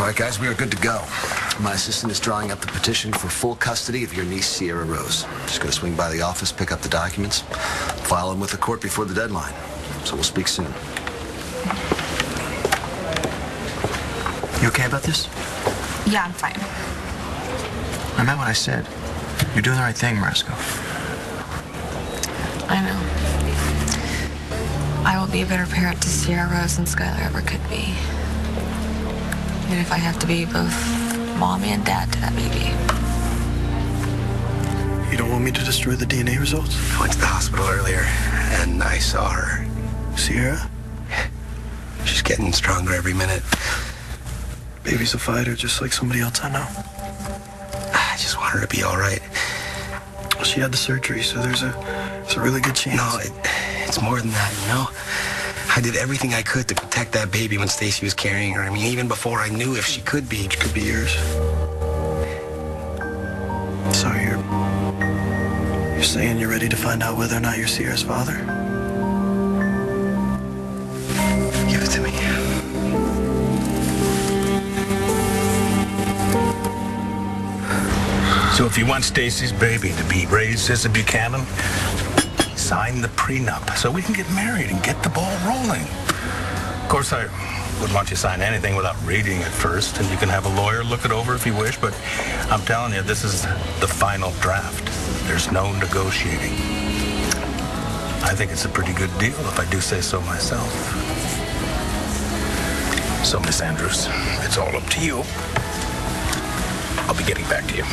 All right, guys, we are good to go. My assistant is drawing up the petition for full custody of your niece, Sierra Rose. She's going to swing by the office, pick up the documents, file them with the court before the deadline. So we'll speak soon. You okay about this? Yeah, I'm fine. I meant what I said. You're doing the right thing, Morasco. I know. I will be a better parent to Sierra Rose than Skylar ever could be. Even if I have to be both mom and dad to that baby. You don't want me to destroy the DNA results? I went to the hospital earlier, and I saw her. Sierra? She's getting stronger every minute. Baby's a fighter, just like somebody else I know. I just want her to be all right. She had the surgery, so there's a really good chance. No, it's more than that, you know? I did everything I could to protect that baby when Stacy was carrying her. I mean, even before I knew if she could be. Which could be yours. So you're saying you're ready to find out whether or not you're Sierra's father? Give it to me. So if you want Stacy's baby to be raised as a Buchanan, sign the prenup so we can get married and get the ball rolling. Of course, I wouldn't want you to sign anything without reading it first, and you can have a lawyer look it over if you wish, but I'm telling you, this is the final draft. There's no negotiating. I think it's a pretty good deal, if I do say so myself. So, Miss Andrews, it's all up to you. I'll be getting back to you.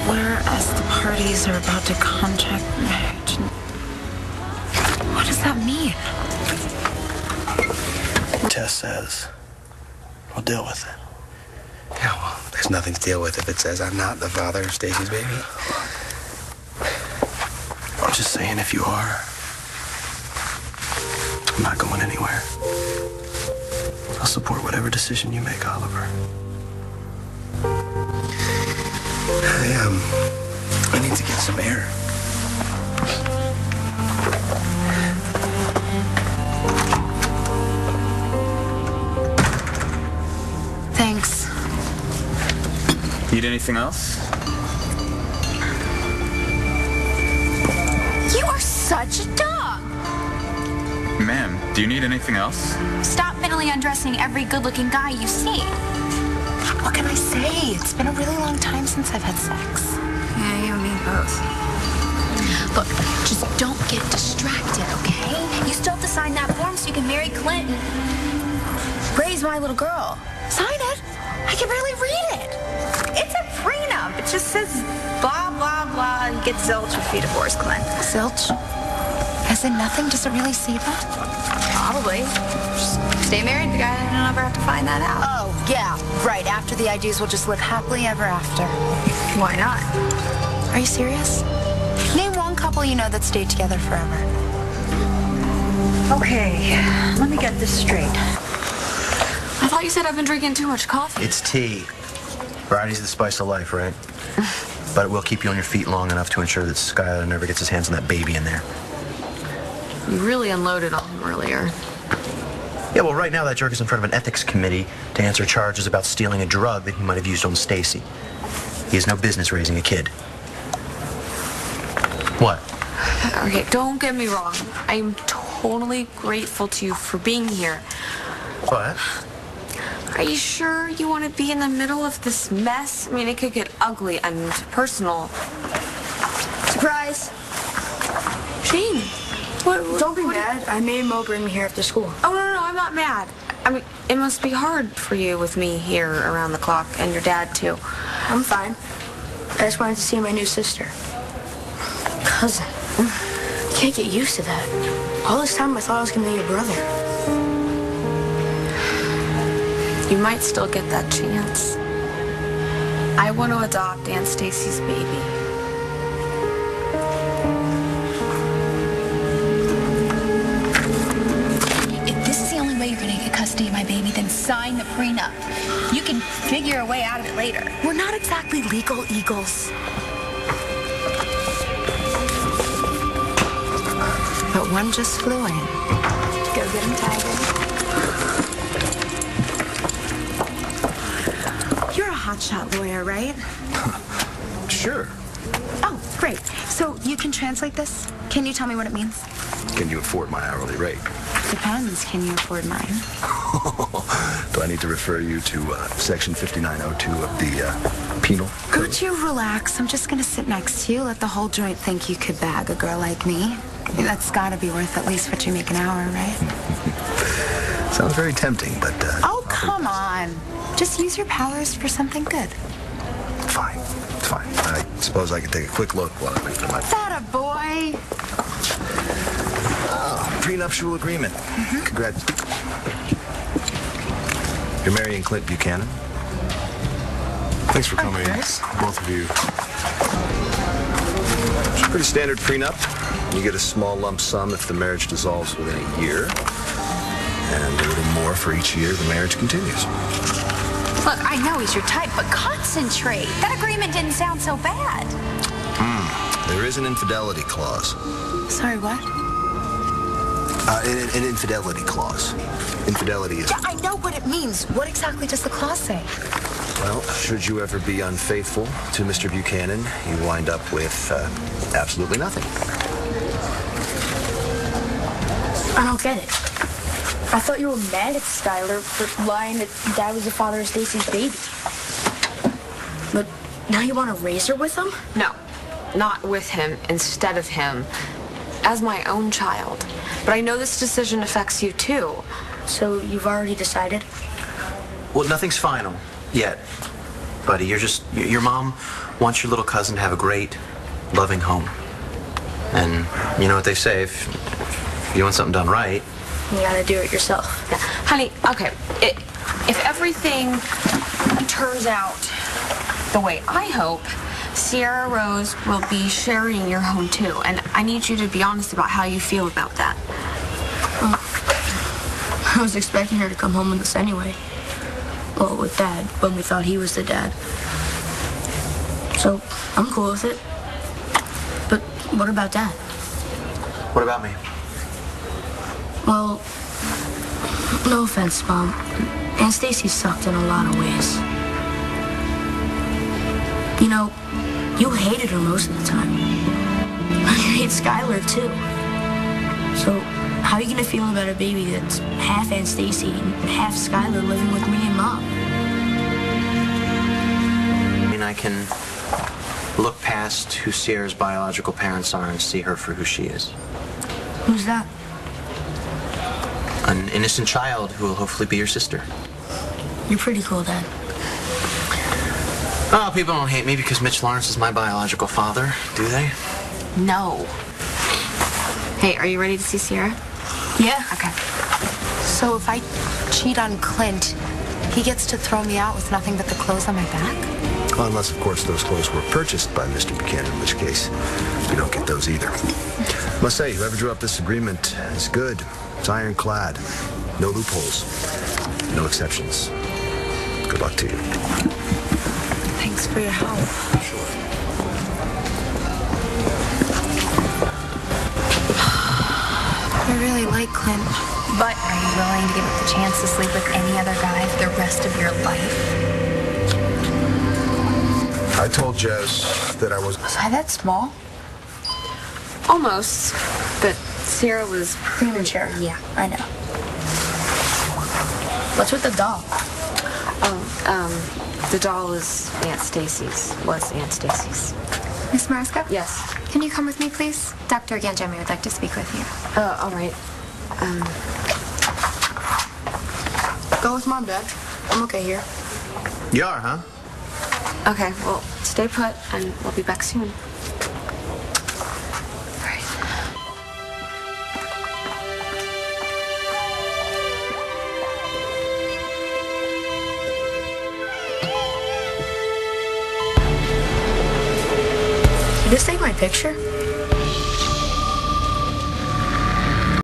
Whereas the parties are about to contract marriage. What does that mean? Tess says, we'll deal with it. Yeah, well, there's nothing to deal with if it says I'm not the father of Stacy's baby. I'm just saying, if you are, I'm not going anywhere. I'll support whatever decision you make, Oliver. I need to get some air. Thanks. Need anything else? You are such a dog! Ma'am, do you need anything else? Stop mentally undressing every good-looking guy you see. What can I say? It's been a really long time since I've had sex. Yeah, you and me both. Look, just don't get distracted, okay? You still have to sign that form so you can marry Clinton. Raise my little girl. Sign it. I can barely read it. It's a prenup. It just says blah, blah, blah, and get zilch if you divorce Clint. Zilch? As in nothing? Does it really say that? Probably. Just stay married to the guy and I'll never have to find that out. Oh, yeah, right. After the IDs, we'll just live happily ever after. Why not? Are you serious? Name one couple you know that stayed together forever. Okay, let me get this straight. I thought you said I've been drinking too much coffee. It's tea. Variety's the spice of life, right? But it will keep you on your feet long enough to ensure that Skylar never gets his hands on that baby in there. You really unloaded on him earlier. Yeah, well, right now that jerk is in front of an ethics committee to answer charges about stealing a drug that he might have used on Stacy. He has no business raising a kid. What? Okay, don't get me wrong. I'm totally grateful to you for being here. What? Are you sure you want to be in the middle of this mess? I mean, it could get ugly and personal. Surprise! Shane, what? Don't be mad. I made Mo bring me here after school. Oh, no, I'm not mad. I mean, it must be hard for you with me here around the clock and your dad, too. I'm fine. I just wanted to see my new sister. Cousin. Can't get used to that. All this time I thought I was going to be your brother. You might still get that chance. I want to adopt Aunt Stacy's baby. If this is the only way you're going to get custody of my baby, then sign the prenup. You can figure a way out of it later. We're not exactly legal eagles. but one just flew in. Go get him, Tiger. You're a hotshot lawyer, right? Sure. Oh, great. So you can translate this? Can you tell me what it means? Can you afford my hourly rate? Depends. Can you afford mine? Do I need to refer you to Section 5902 of the Penal Code? Would you relax? I'm just going to sit next to you. Let the whole joint think you could bag a girl like me. That's got to be worth at least what you make an hour, right? Sounds very tempting, but... Oh, come on. Just use your powers for something good. Fine. It's fine. I suppose I could take a quick look while I wait for my... That a boy. Oh, prenuptial agreement. Congrats. You're marrying Clint Buchanan? Thanks for coming, both of you. It's a pretty standard prenup. You get a small lump sum if the marriage dissolves within a year, and a little more for each year the marriage continues. Look, I know he's your type, but concentrate. That agreement didn't sound so bad. There is an infidelity clause. Sorry, what? An infidelity clause. Infidelity is... Yeah, I know what it means. What exactly does the clause say? Well, should you ever be unfaithful to Mr. Buchanan, you wind up with absolutely nothing. I don't get it. I thought you were mad at Skylar for lying that Dad was the father of Stacy's baby. But now you want to raise her with him? No, not with him, instead of him, as my own child. But I know this decision affects you too. So you've already decided? Well, nothing's final yet, buddy. Your mom wants your little cousin to have a great, loving home. And you know what they say, if you want something done right, You gotta do it yourself. Yeah. Honey, okay, if everything turns out the way I hope, Sierra Rose will be sharing your home too. And I need you to be honest about how you feel about that. I was expecting her to come home with us anyway. Well, with Dad, when we thought he was the dad. So, I'm cool with it. But what about Dad? what about me? Well, no offense, Mom. Aunt Stacy sucked in a lot of ways. You know, you hated her most of the time. You hate Skylar, too. So, how are you going to feel about a baby that's half Aunt Stacy and half Skylar living with me and Mom? I mean, I can look past who Sierra's biological parents are and see her for who she is. Who's that? An innocent child who will hopefully be your sister. You're pretty cool, Dad. Oh, people don't hate me because Mitch Lawrence is my biological father, do they? No. Hey, are you ready to see Sierra? Yeah. Okay. So if I cheat on Clint, he gets to throw me out with nothing but the clothes on my back? Well, unless, of course, those clothes were purchased by Mr. Buchanan, in which case we don't get those either. I must say, whoever drew up this agreement is good. It's ironclad. No loopholes. No exceptions. Good luck to you. Thanks for your help. Sure. I really like Clint. But are you willing to give up the chance to sleep with any other guy for the rest of your life? I told Jez that I was... Was I that small? Almost, but Sierra was Premature. Yeah. I know. What's with the doll? The doll is Aunt Stacy's. Was Aunt Stacy's. Miss Morasco? Yes. Can you come with me, please? Dr. Gangemi would like to speak with you. All right. Go with Mom, Dad. I'm okay here. You are, huh? Okay, well, stay put, and we'll be back soon. Did this take my picture?